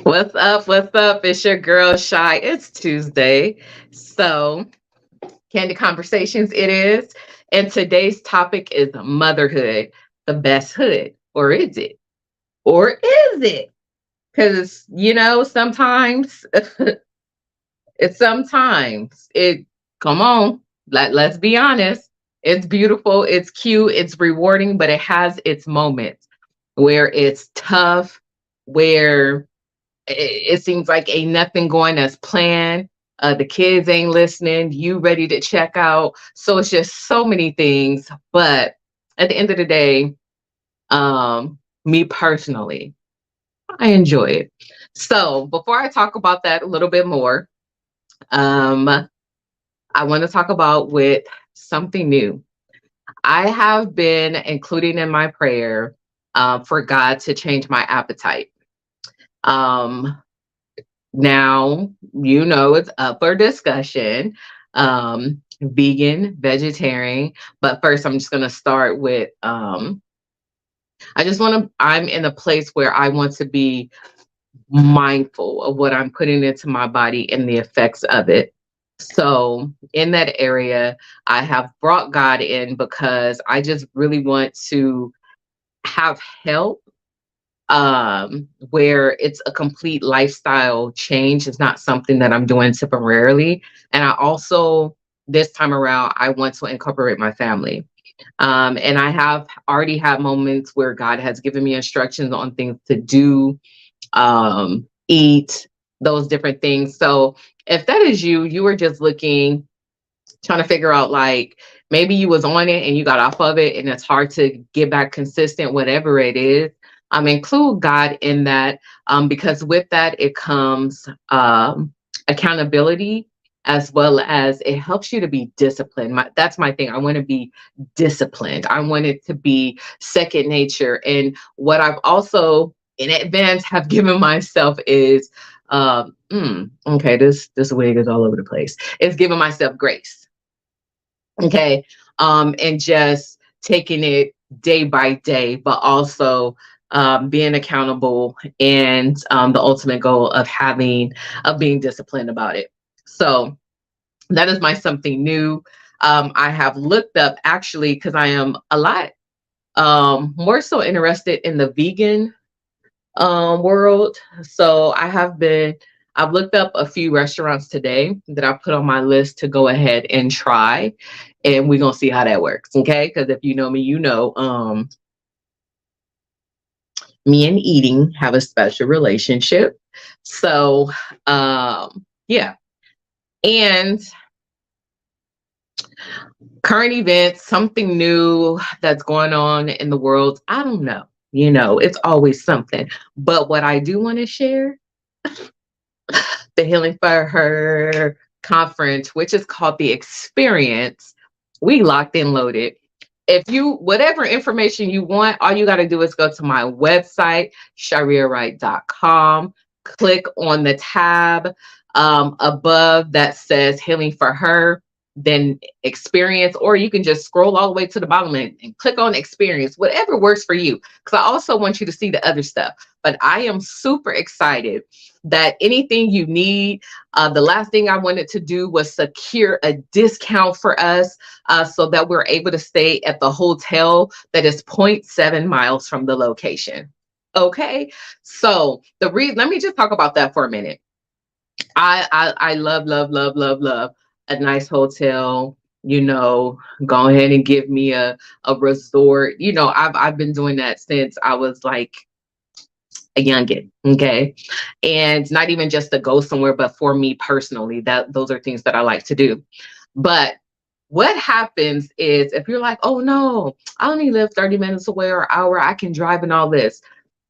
What's up? What's up? It's your girl Shy. It's Tuesday. So, Candy Conversations it is. And today's topic is motherhood, the best hood. Or is it? Or is it? Because, sometimes it, come on, let's be honest. It's beautiful, it's cute, it's rewarding, but it has its moments where it's tough, where it seems like ain't nothing going as planned. The kids ain't listening. You ready to check out. So it's just so many things. But at the end of the day, me personally, I enjoy it. So before I talk about that a little bit more, um, I want to talk about with something new. I have been including in my prayer for God to change my appetite. Um, Now, it's up for discussion. Vegan, vegetarian. But first, I'm just going to start with I'm in a place where I want to be mindful of what I'm putting into my body and the effects of it. So, in that area, I have brought God in because I just really want to have help where it's a complete lifestyle change. It's not something that I'm doing temporarily. And I also, this time around, I want to incorporate my family. And I have already had moments where God has given me instructions on things to do, eat, those different things. So if that is you, you were just looking, trying to figure out like maybe you was on it and you got off of it and it's hard to get back consistent, whatever it is. Include God in that because with that it comes accountability as well as it helps you to be disciplined. That's my thing. I want to be disciplined. I want it to be second nature. And what I've also in advance have given myself is okay, this wig is all over the place. It's giving myself grace. Okay. And just taking it day by day, but also being accountable and the ultimate goal of being disciplined about it. So that is my something new. I have looked up actually because I am a lot more so interested in the vegan world. So I've looked up a few restaurants today that I put on my list to go ahead and try. And we're gonna see how that works. Okay. Because if you know me, me and eating have a special relationship. So yeah. And current events, something new that's going on in the world. I don't know. It's always something. But what I do want to share, the Healing for Her conference, which is called The Experience, we locked and loaded. If you, whatever information you want, all you got to do is go to my website, shariawright.com, click on the tab above that says Healing for Her, then experience, or you can just scroll all the way to the bottom and click on experience, whatever works for you. Because I also want you to see the other stuff. But I am super excited that anything you need, the last thing I wanted to do was secure a discount for us so that we're able to stay at the hotel that is zero point 0.7 miles from the location. Okay, so let me just talk about that for a minute. I love, love, love, love, love a nice hotel. Go ahead and give me a resort. I've been doing that since I was like a youngin. Okay. And not even just to go somewhere, but for me personally, those are things that I like to do. But what happens is if you're like, oh no, I only live 30 minutes away or an hour, I can drive and all this.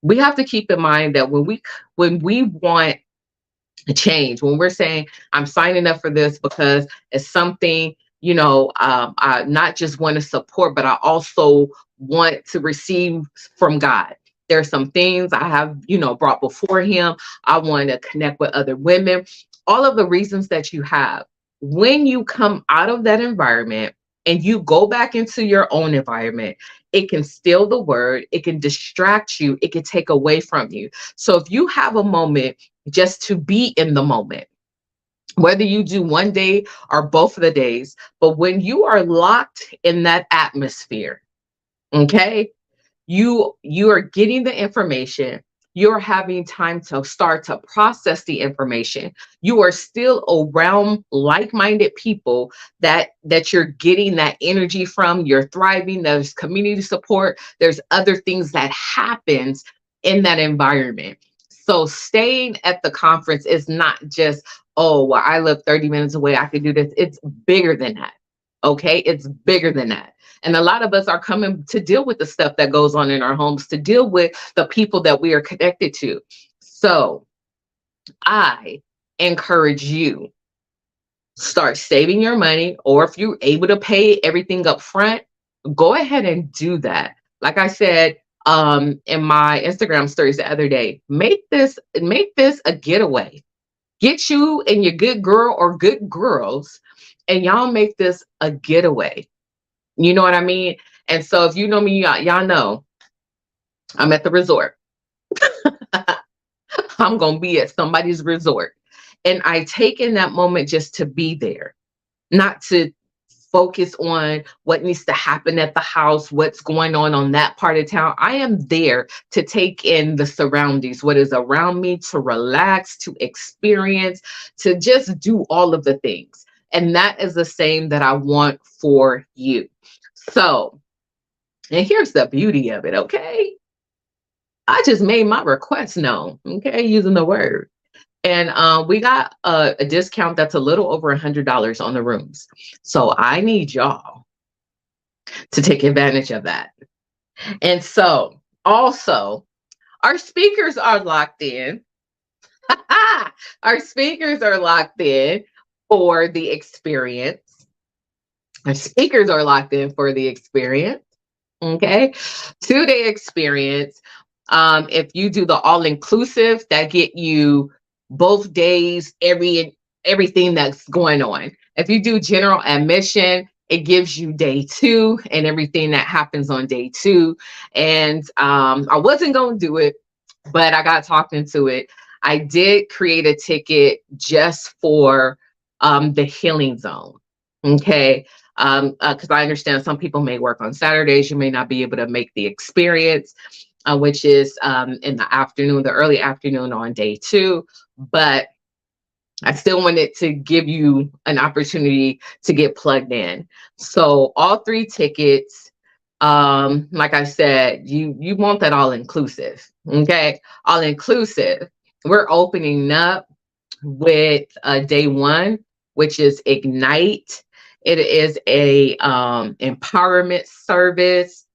We have to keep in mind that when we want a change, when we're saying I'm signing up for this because it's something, I not just want to support, but I also want to receive from God. There's some things I have, brought before him. I want to connect with other women, all of the reasons that you have. When you come out of that environment, and you go back into your own environment, it can steal the word, it can distract you, it can take away from you. So if you have a moment just to be in the moment, whether you do one day or both of the days, but when you are locked in that atmosphere, okay, you are getting the information, you're having time to start to process the information, you are still around like-minded people that you're getting that energy from, you're thriving, there's community support, there's other things that happens in that environment. So staying at the conference is not just, oh well, I live 30 minutes away, I could do this. It's bigger than that. Okay, it's bigger than that. And a lot of us are coming to deal with the stuff that goes on in our homes, to deal with the people that we are connected to. So I encourage you, start saving your money, or if you're able to pay everything up front, go ahead and do that. Like I said, in my Instagram stories the other day, make this a getaway. Get you and your good girl or good girls, and y'all make this a getaway. You know what I mean? And so if you know me, y'all know I'm at the resort. I'm going to be at somebody's resort. And I take in that moment just to be there, not to focus on what needs to happen at the house, what's going on that part of town. I am there to take in the surroundings, what is around me, to relax, to experience, to just do all of the things. And that is the same that I want for you. So, and here's the beauty of it, okay? I just made my request known, okay, using the word. And we got a discount that's a little over $100 on the rooms. So I need y'all to take advantage of that. And so also, our speakers are locked in. Our speakers are locked in for the experience. Our speakers are locked in for the experience. Okay, 2-day experience. If you do the all-inclusive, that get you both days, everything that's going on. If you do general admission, it gives you day 2 and everything that happens on day 2. And I wasn't going to do it, but I got talked into it. I did create a ticket just for the healing zone. Okay. Because I understand some people may work on Saturdays, you may not be able to make the experience, which is in the afternoon, the early afternoon on day 2. But I still wanted to give you an opportunity to get plugged in. So all 3 tickets, like I said, you want that all inclusive. Okay, all inclusive. We're opening up with day 1, which is Ignite. It is a empowerment service.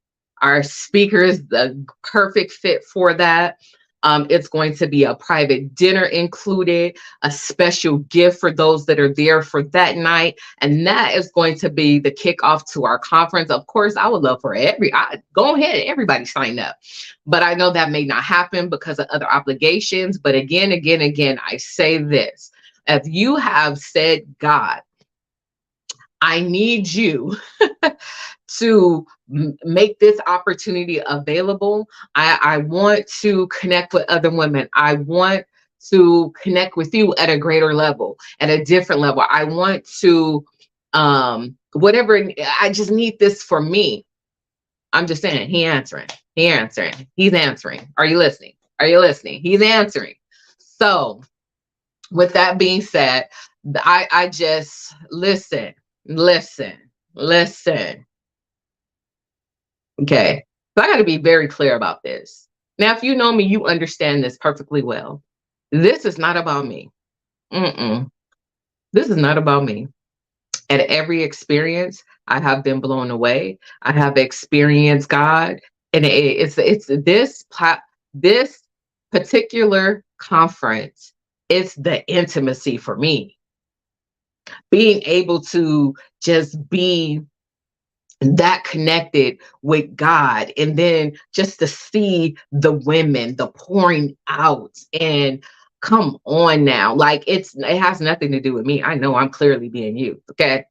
Our speaker is the perfect fit for that. It's going to be a private dinner included, a special gift for those that are there for that night. And that is going to be the kickoff to our conference. Of course, I would love for go ahead, everybody sign up. But I know that may not happen because of other obligations. But again, I say this. If you have said, God, I need you to make this opportunity available. I want to connect with other women. I want to connect with you at a greater level, at a different level. I want to, whatever, I just need this for me. I'm just saying, he's answering. He's answering. Are you listening? Are you listening? He's answering. So with that being said, I just listen. Okay. So I got to be very clear about this. Now, if you know me, you understand this perfectly well. This is not about me. This is not about me. At every experience, I have been blown away. I have experienced God, and it's this particular conference. It's the intimacy for me. Being able to just be that connected with God, and then just to see the women, the pouring out, and come on now, like it has nothing to do with me. I know I'm clearly being used, okay?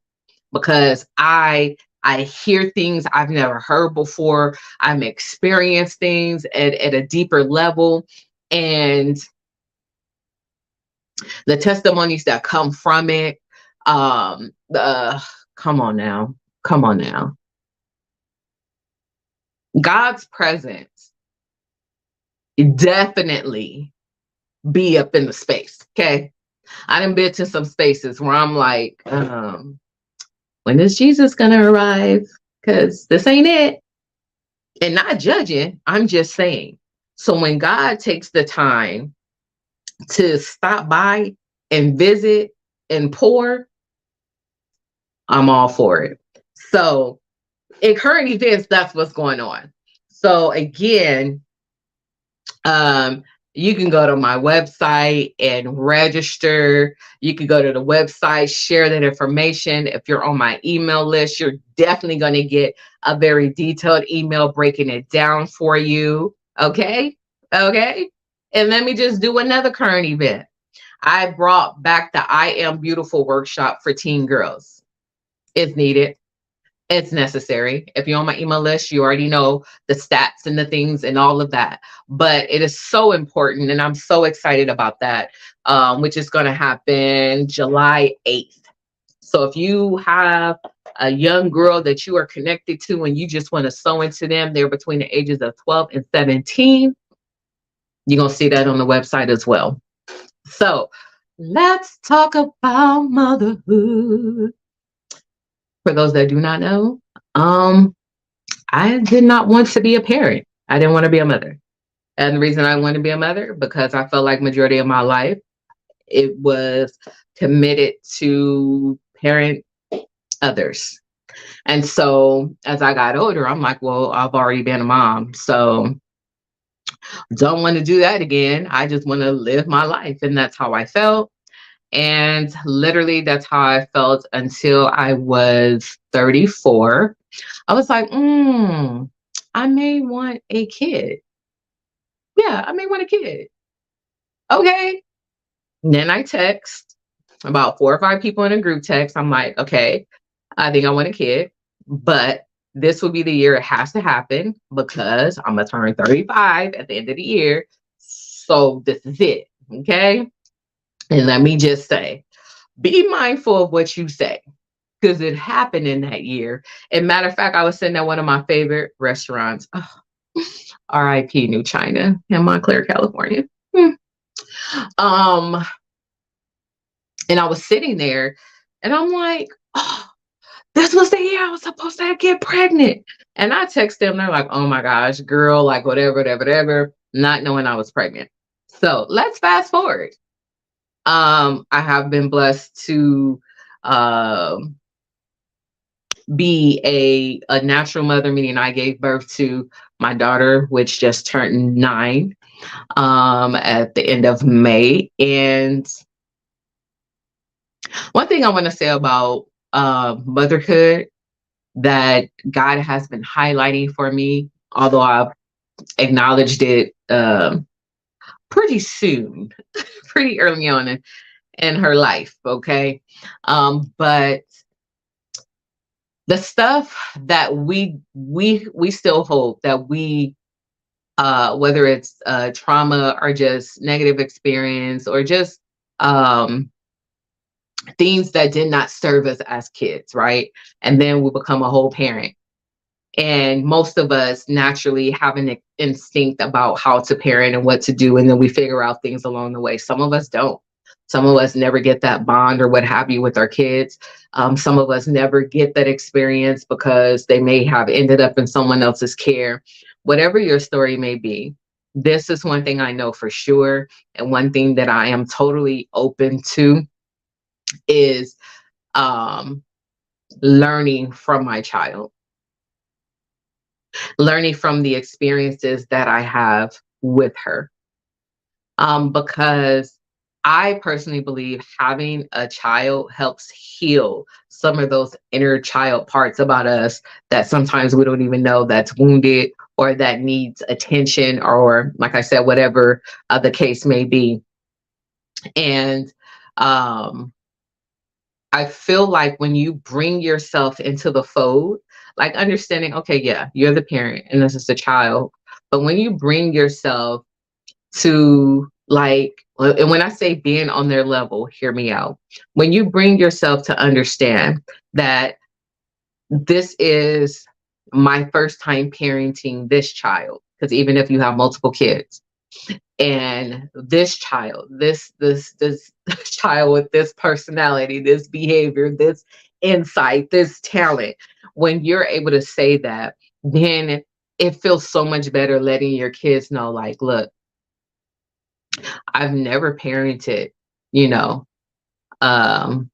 Because I I hear things I've never heard before. I'm experienced things at a deeper level. And the testimonies that come from it, the come on now. Come on now. God's presence definitely be up in the space. Okay. I done been to some spaces where I'm like, when is Jesus gonna arrive? Because this ain't it. And not judging, I'm just saying. So when God takes the time to stop by and visit and pour, I'm all for it. So in current events, that's what's going on. So again, um, you can go to my website and register. You can go to the website, share that information. If you're on my email list, you're definitely going to get a very detailed email breaking it down for you. Okay. Okay. And let me just do another current event. I brought back the I Am Beautiful workshop for teen girls. It's needed. It's necessary. If you're on my email list, you already know the stats and the things and all of that. But it is so important, and I'm so excited about that, which is going to happen July 8th. So if you have a young girl that you are connected to and you just want to sew into them, they're between the ages of 12 and 17, you're going to see that on the website as well. So let's talk about motherhood. For those that do not know, I did not want to be a parent. I didn't want to be a mother. And the reason I wanted to be a mother, because I felt like majority of my life, it was committed to parent others. And so as I got older, I'm like, well, I've already been a mom. So don't want to do that again. I just want to live my life. And that's how I felt. And literally, that's how I felt until I was 34. I was like, I may want a kid. Yeah, I may want a kid. Okay. And then I text about 4 or 5 people in a group text. I'm like, okay, I think I want a kid, but this will be the year it has to happen because I'm going to turn 35 at the end of the year. So this is it. Okay. And let me just say, be mindful of what you say because it happened in that year. And matter of fact, I was sitting at one of my favorite restaurants, RIP New China in Montclair, California. Um, and I was sitting there and I'm like, oh, this was the year I was supposed to get pregnant. And I text them, they're like, oh my gosh, girl, like whatever, not knowing I was pregnant. So let's fast forward. I have been blessed to be a natural mother, meaning I gave birth to my daughter, which just turned 9 at the end of May. And one thing I want to say about motherhood that God has been highlighting for me, although I've acknowledged it pretty soon, pretty early on in her life, okay? But the stuff that we still hold that we whether it's trauma or just negative experience or just things that did not serve us as kids, right? And then we become a whole parent. And most of us naturally have an instinct about how to parent and what to do. And then we figure out things along the way. Some of us don't. Some of us never get that bond or what have you with our kids. Some of us never get that experience because they may have ended up in someone else's care. Whatever your story may be, this is one thing I know for sure. And one thing that I am totally open to is learning from my child, learning from the experiences that I have with her. Because I personally believe having a child helps heal some of those inner child parts about us that sometimes we don't even know that's wounded or that needs attention or, like I said, whatever the case may be. And I feel like when you bring yourself into the fold, like understanding, okay, yeah, you're the parent and this is the child. But when you bring yourself to like, and when I say being on their level, hear me out. When you bring yourself to understand that this is my first time parenting this child, because even if you have multiple kids, and this child, this child with this personality, this behavior, this insight, this talent, when you're able to say that, then it feels so much better letting your kids know, like, look, I've never parented, you know, um,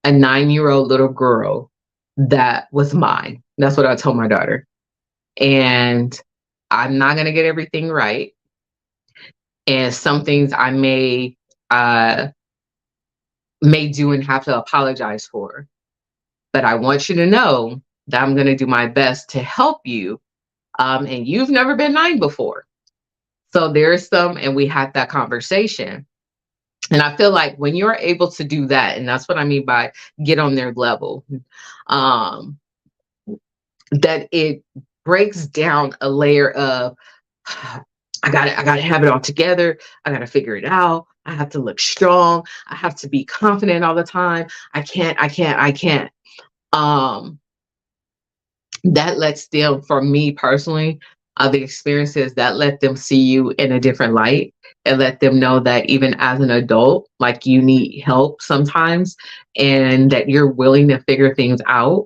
a 9-year-old little girl that was mine. That's what I told my daughter. And I'm not going to get everything right. And some things I uh, may do and have to apologize for. But I want you to know that I'm going to do my best to help you. And you've never been 9 before. So there's some, and we had that conversation. And I feel like when you're able to do that, and that's what I mean by get on their level, um, that it breaks down a layer of I gotta have it all together. I gotta figure it out. I have to look strong. I have to be confident all the time. I can't. Um, that lets them, for me personally, the experiences that let them see you in a different light and let them know that even as an adult, like you need help sometimes and that you're willing to figure things out,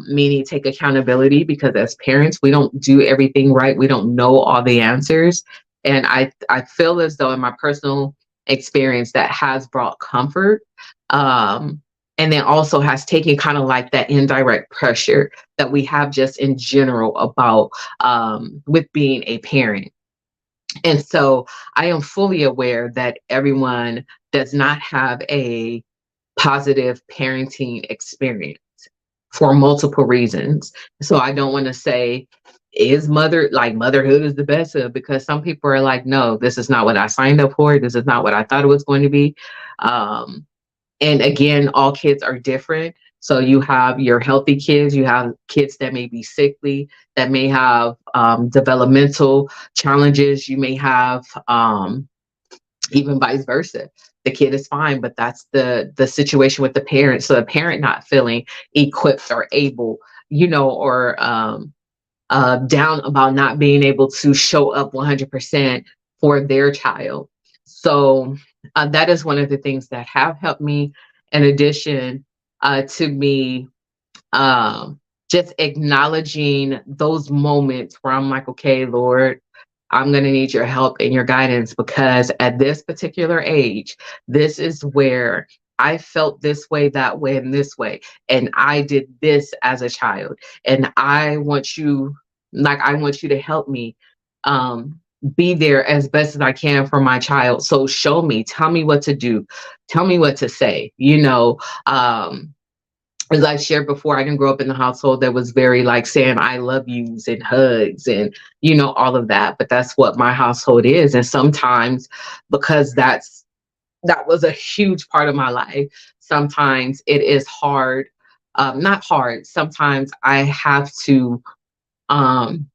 meaning take accountability because as parents, we don't do everything right. We don't know all the answers. And I feel as though in my personal experience that has brought comfort. And then also has taken kind of like that indirect pressure that we have just in general about with being a parent. And so I am fully aware that everyone does not have a positive parenting experience for multiple reasons. So I don't want to say is motherhood is the best of, because some people are like, no, this is not what I signed up for. This is not what I thought it was going to be. Um, and again, all kids are different. So you have your healthy kids, you have kids that may be sickly, that may have developmental challenges. You may have even vice versa. The kid is fine, but that's the situation with the parent. So the parent not feeling equipped or able, or down about not being able to show up 100% for their child. So that is one of the things that have helped me. In addition to me just acknowledging those moments where I'm like, okay, Lord, I'm going to need your help and your guidance because at this particular age, this is where I felt this way, that way, and this way. And I did this as a child. And I want you to help me be there as best as I can for my child. So show me, tell me what to do, tell me what to say, as I shared before, I didn't grow up in the household that was very like saying I love yous and hugs and all of that. But that's what my household is. And sometimes because that was a huge part of my life, sometimes it is hard. Not hard. Sometimes I have to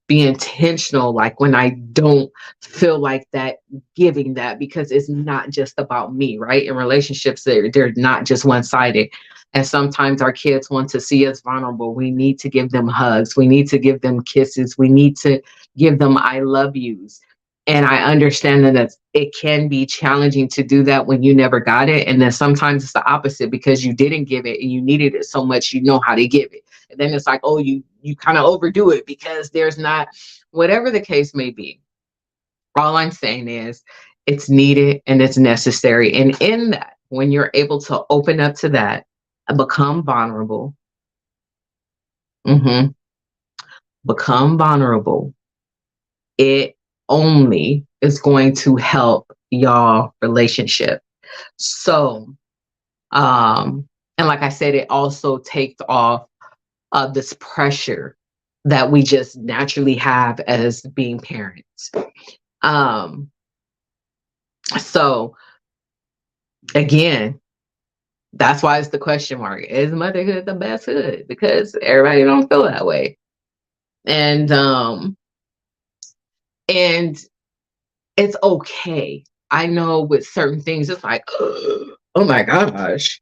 be intentional, like when I don't feel like that, giving that, because it's not just about me, right? In relationships, they're not just one-sided. And sometimes our kids want to see us vulnerable. We need to give them hugs, we need to give them kisses, we need to give them I love yous. And I understand that it can be challenging to do that when you never got it. And then sometimes it's the opposite because you didn't give it and you needed it so much, you know how to give it. And then it's like, oh, you kind of overdo it because there's not, whatever the case may be. All I'm saying is it's needed and it's necessary. And in that, when you're able to open up to that and become vulnerable, mhm, become vulnerable, it only is going to help y'all relationship. So, and like I said, it also takes off this pressure that we just naturally have as being parents. Um, so again, That's why it's the question mark. Is motherhood the best hood? Because everybody don't feel that way. And and it's okay. I know with certain things, it's like, oh my gosh,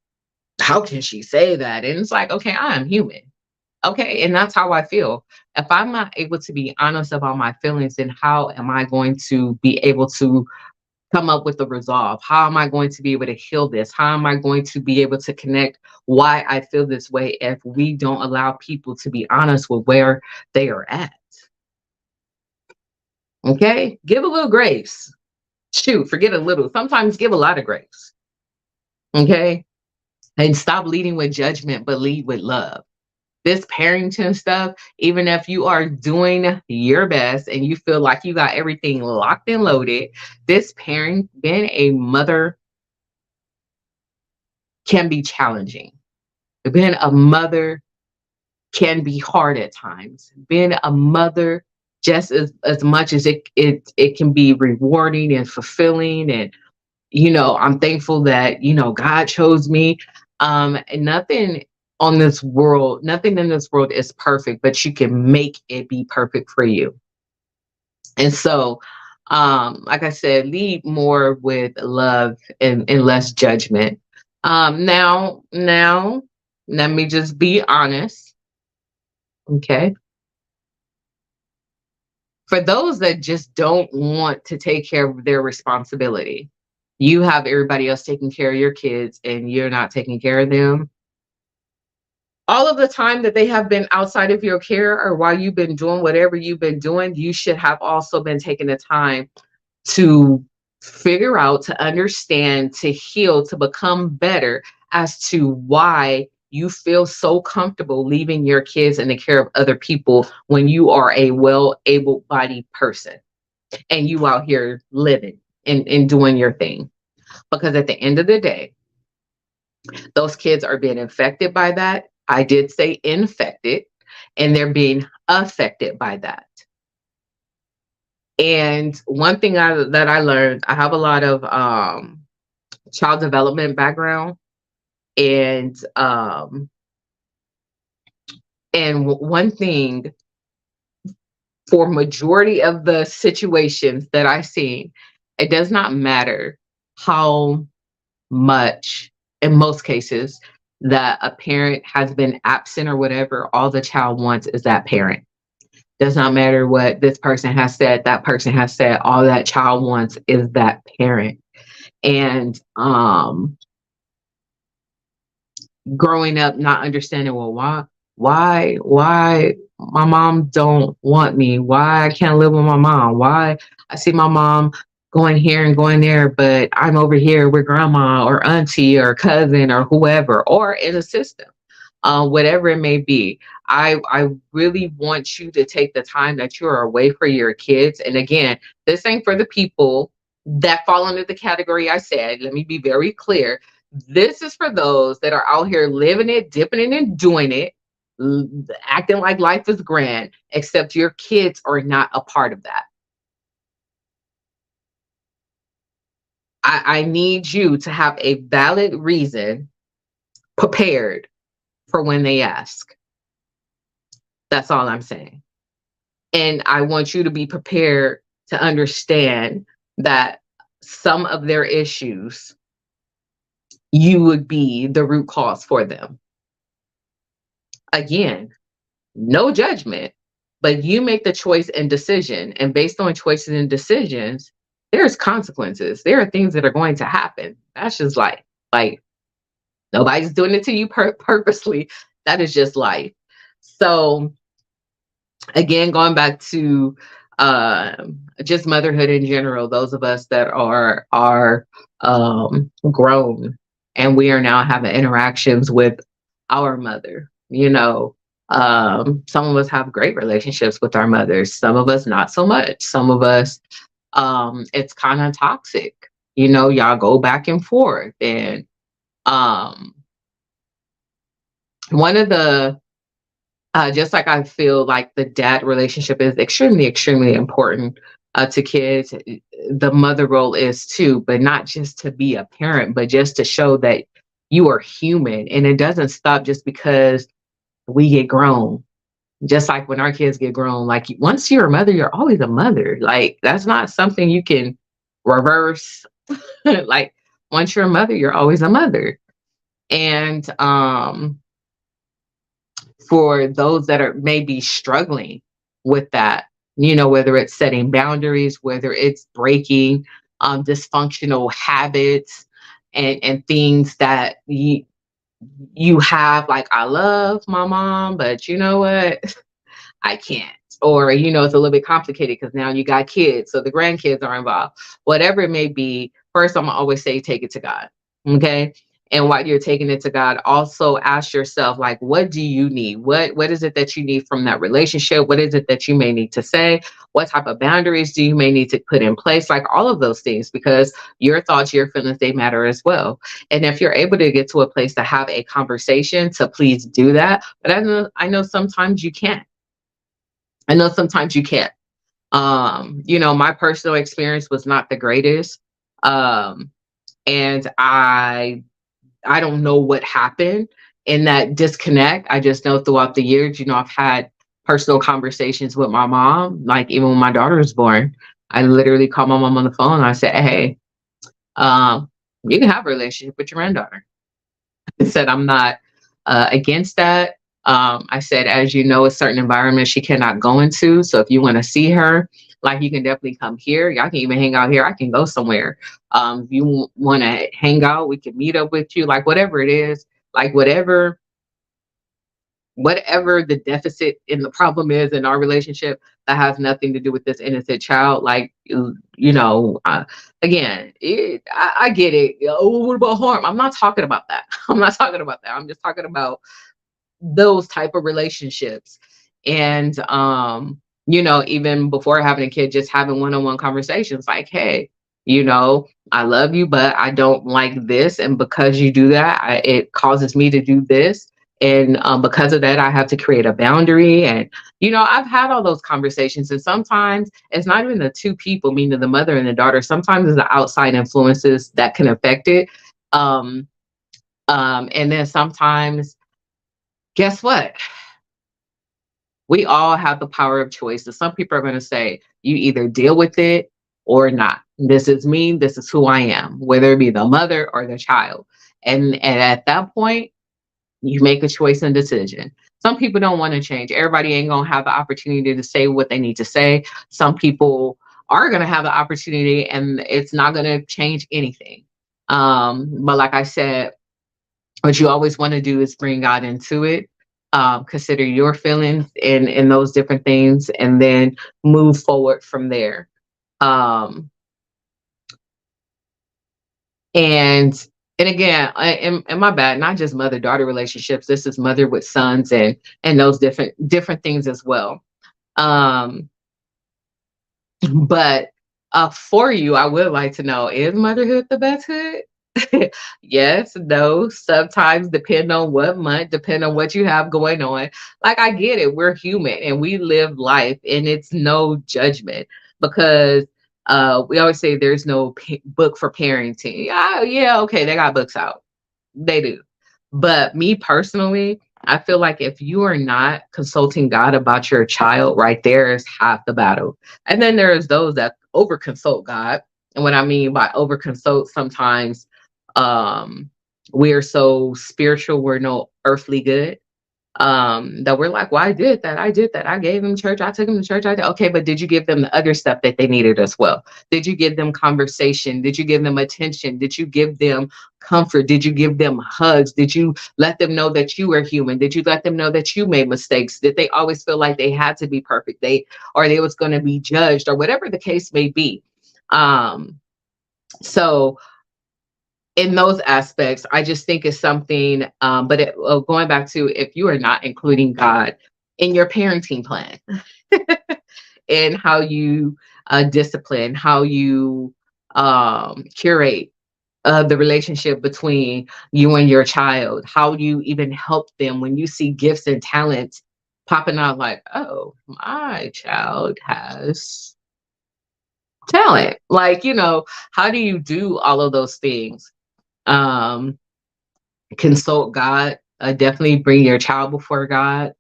how can she say that? And it's like, okay, I am human. Okay. And that's how I feel. If I'm not able to be honest about my feelings, then how am I going to be able to come up with a resolve? How am I going to be able to heal this? How am I going to be able to connect why I feel this way if we don't allow people to be honest with where they are at? Okay. Give a little grace. Shoot, forget a little. Sometimes give a lot of grace. Okay. And stop leading with judgment, but lead with love. This parenting stuff, even if you are doing your best and you feel like you got everything locked and loaded, this parent, being a mother can be challenging. Being a mother can be hard at times. Being a mother, just as much as it can be rewarding and fulfilling, and I'm thankful that God chose me. And nothing in this world is perfect, but you can make it be perfect for you. And so, like I said, lead more with love and less judgment. Now, let me just be honest. Okay. For those that just don't want to take care of their responsibility, you have everybody else taking care of your kids and you're not taking care of them. All of the time that they have been outside of your care or while you've been doing whatever you've been doing, you should have also been taking the time to figure out, to understand, to heal, to become better as to why you feel so comfortable leaving your kids in the care of other people when you are a well able bodied person and you out here living and doing your thing. Because at the end of the day, those kids are being infected by that. I did say infected, and they're being affected by that. And one thing that I learned, I have a lot of child development background, and one thing for majority of the situations that I've seen, it does not matter how much, in most cases, that a parent has been absent or whatever, all the child wants is that parent. Does not matter what this person has said, that person has said, all that child wants is that parent. And growing up not understanding, well, why my mom don't want me, why I can't live with my mom, why I see my mom going here and going there, but I'm over here with grandma or auntie or cousin or whoever, or in a system, whatever it may be. I really want you to take the time that you're away for your kids. And again, this ain't for the people that fall under the category I said. Let me be very clear. This is for those that are out here living it, dipping it, and doing it, acting like life is grand, except your kids are not a part of that. I need you to have a valid reason prepared for when they ask. That's all I'm saying. And I want you to be prepared to understand that some of their issues, you would be the root cause for them. Again, no judgment, but you make the choice and decision. And based on choices and decisions, there's consequences. There are things that are going to happen. That's just life. Like, nobody's doing it to you purposely. That is just life. So again, going back to just motherhood in general, those of us that are grown and we are now having interactions with our mother, some of us have great relationships with our mothers, some of us not so much, some of us it's kind of toxic, y'all go back and forth. And one of the just like I feel like the dad relationship is extremely, extremely important to kids. The mother role is too, but not just to be a parent, but just to show that you are human, and it doesn't stop just because we get grown. Just like when our kids get grown, like once you're a mother, you're always a mother. Like that's not something you can reverse. Like once you're a mother, you're always a mother. And for those that are maybe struggling with that, whether it's setting boundaries, whether it's breaking dysfunctional habits and things that you have, like, I love my mom, but you know what? I can't. Or, it's a little bit complicated because now you got kids, so the grandkids are involved. Whatever it may be, first, I'm gonna always say, take it to God. Okay. And while you're taking it to God, also ask yourself, like, what do you need? What is it that you need from that relationship? What is it that you may need to say? What type of boundaries do you may need to put in place? Like all of those things, because your thoughts, your feelings, they matter as well. And if you're able to get to a place to have a conversation, to please do that. But I know sometimes you can't. I know sometimes you can't. My personal experience was not the greatest. Um, and I don't know what happened in that disconnect. I just know throughout the years, I've had personal conversations with my mom, like even when my daughter was born. I literally called my mom on the phone and I said, hey, you can have a relationship with your granddaughter. I said, I'm not against that. I said, as you know, a certain environment she cannot go into. So if you want to see her, like you can definitely come here. Y'all can even hang out here. I can go somewhere. If you want to hang out, we can meet up with you. Like whatever it is, like whatever the deficit in the problem is in our relationship, that has nothing to do with this innocent child. Like, again, I get it. Oh, what about harm? I'm not talking about that. I'm not talking about that. I'm just talking about those type of relationships. And even before having a kid, just having one-on-one conversations, like, hey, I love you, but I don't like this, and because you do that, it causes me to do this. And because of that, I have to create a boundary. And I've had all those conversations, and sometimes it's not even the two people, meaning the mother and the daughter. Sometimes it's the outside influences that can affect it. And then sometimes, guess what? We all have the power of choice. And some people are going to say, you either deal with it or not. This is me. This is who I am, whether it be the mother or the child. And at that point, you make a choice and decision. Some people don't want to change. Everybody ain't going to have the opportunity to say what they need to say. Some people are going to have the opportunity and it's not going to change anything. But like I said, what you always want to do is bring God into it. Consider your feelings and those different things, and then move forward from there. Um, and and again, and my bad, not just mother daughter relationships. This is mother with sons and those different things as well. Um, but for you, I would like to know: is motherhood the best hood? Yes, no, sometimes depend on what month, depend on what you have going on. Like I get it, we're human and we live life, and it's no judgment, because we always say there's no book for parenting. Yeah, yeah, okay, they got books out. They do. But me personally, I feel like if you are not consulting God about your child, right there is half the battle. And then there's those that over consult God. And what I mean by over consult, sometimes we're so spiritual, we're no earthly good, that we're like, well, I did that, I gave them church, I took them to church, I did. Okay, but did you give them the other stuff that they needed as well? Did you give them conversation? Did you give them attention? Did you give them comfort? Did you give them hugs? Did you let them know that you were human? Did you let them know that you made mistakes? Did they always feel like they had to be perfect, or they was going to be judged, or whatever the case may be? So in those aspects, I just think it's something. Going back to, if you are not including God in your parenting plan, and how you discipline, how you curate the relationship between you and your child, how you even help them when you see gifts and talents popping out, like, oh, my child has talent. Like, how do you do all of those things? Um, consult God. Definitely bring your child before God.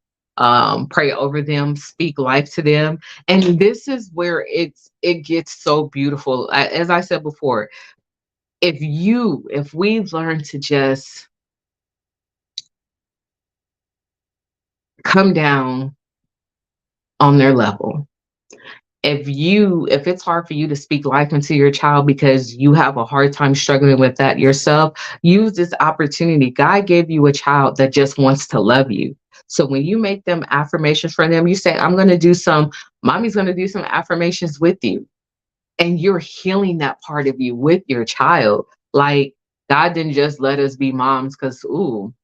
Pray over them, speak life to them, and this is where it gets so beautiful. As I said before, if we learn to just come down on their level, if it's hard for you to speak life into your child because you have a hard time struggling with that yourself, use this opportunity. God gave you a child that just wants to love you. So when you make them affirmations for them, you say, mommy's going to do some affirmations with you. And you're healing that part of you with your child. Like, God didn't just let us be moms because, ooh,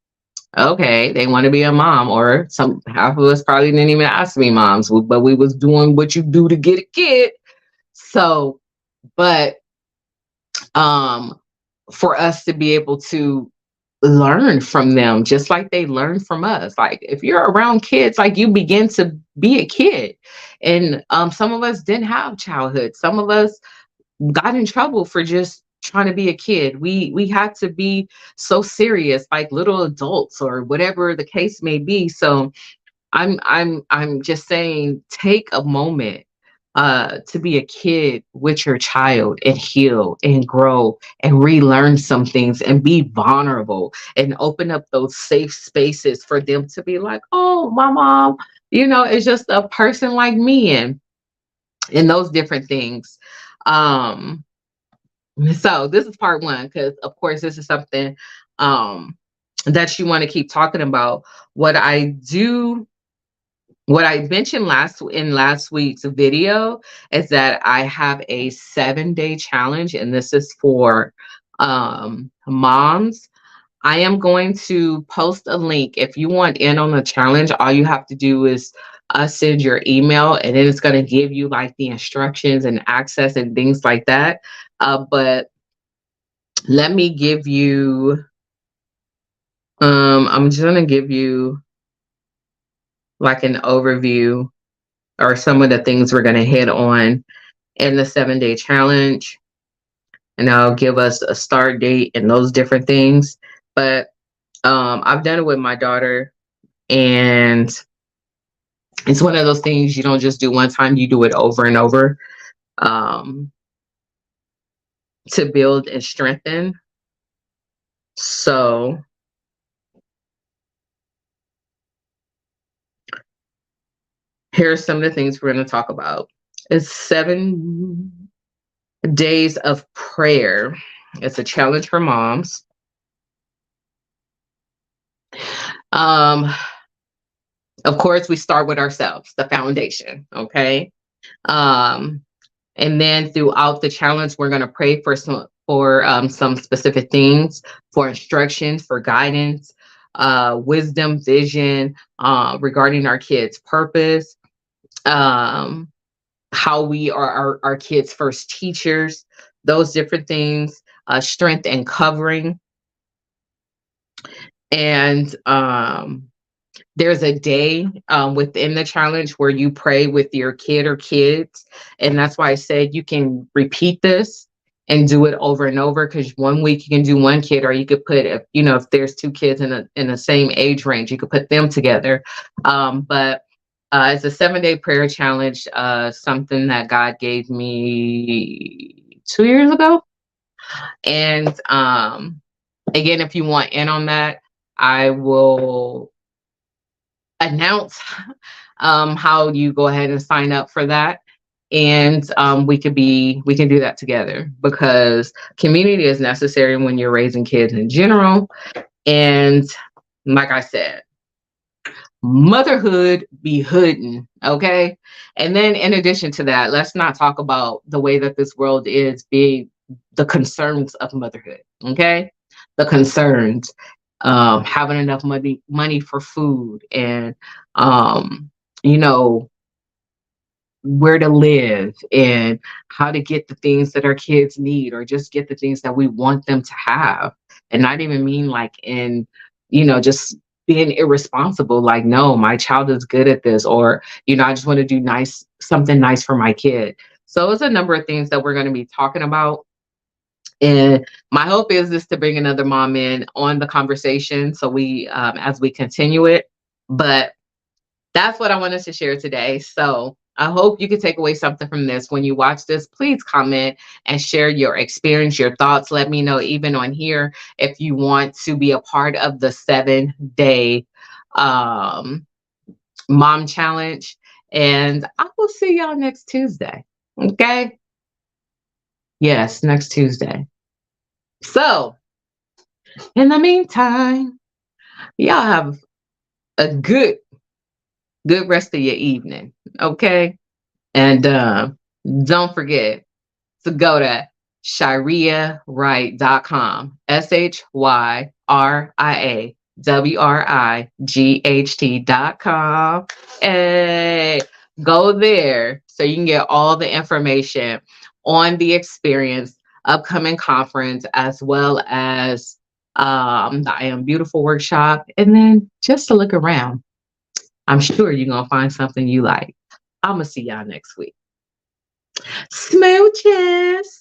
okay, they want to be a mom, or some half of us probably didn't even ask to be moms, but we was doing what you do to get a kid. So, but um, for us to be able to learn from them, just like they learn from us. Like if you're around kids, like you begin to be a kid, and some of us didn't have childhood. Some of us got in trouble for just trying to be a kid. We had to be so serious, like little adults or whatever the case may be. So I'm just saying, take a moment to be a kid with your child and heal and grow and relearn some things and be vulnerable and open up those safe spaces for them to be like, oh, my mom, is just a person like me, and those different things. Um, so this is part one, because of course this is something um that you want to keep talking about. What I do, what I mentioned last week's video is that I have a 7-day challenge, and this is for moms. I am going to post a link. If you want in on the challenge, all you have to do is send your email, and then it's going to give you like the instructions and access and things like that. But let me give you, I'm just going to give you like an overview or some of the things we're going to hit on in the 7-day challenge. And I'll give us a start date and those different things. But I've done it with my daughter, and it's one of those things you don't just do one time, you do it over and over, um, to build and strengthen. So here are some of the things we're going to talk about. It's 7 days of prayer. It's a challenge for moms. Of course, we start with ourselves, the foundation, okay? Um, and then throughout the challenge, we're going to pray for some specific things, for instructions, for guidance, wisdom, vision, regarding our kids' purpose, how we are our kids' first teachers, those different things, strength and covering. And there's a day within the challenge where you pray with your kid or kids. And that's why I said you can repeat this and do it over and over, because one week you can do one kid, or you could put, if there's 2 kids in the same age range, you could put them together. But it's a 7-day prayer challenge, something that God gave me 2 years ago. And again, if you want in on that, I will announce how you go ahead and sign up for that. And we can do that together, because community is necessary when you're raising kids in general. And like I said, motherhood be hooding, okay? And then in addition to that, let's not talk about the way that this world is, being the concerns of motherhood, okay? The concerns, having enough money for food, and you know, where to live, and how to get the things that our kids need, or just get the things that we want them to have. And not even mean like in, just being irresponsible, like, no, my child is good at this, or, I just want to do something nice for my kid. So it's a number of things that we're going to be talking about. And my hope is to bring another mom in on the conversation, so we as we continue it. But that's what I wanted to share today. So I hope you can take away something from this. When you watch this, please comment and share your experience, your thoughts. Let me know, even on here, if you want to be a part of the 7-day um, mom challenge. And I will see y'all next Tuesday. Okay. Yes, next Tuesday. So in the meantime, y'all have a good rest of your evening. Okay. And don't forget to go to ShyriaWright.com. ShyriaWright.com. Hey, go there so you can get all the information on the experience, upcoming conference, as well as the I Am Beautiful workshop. And then just to look around, I'm sure you're going to find something you like. I'm going to see y'all next week. Smooches.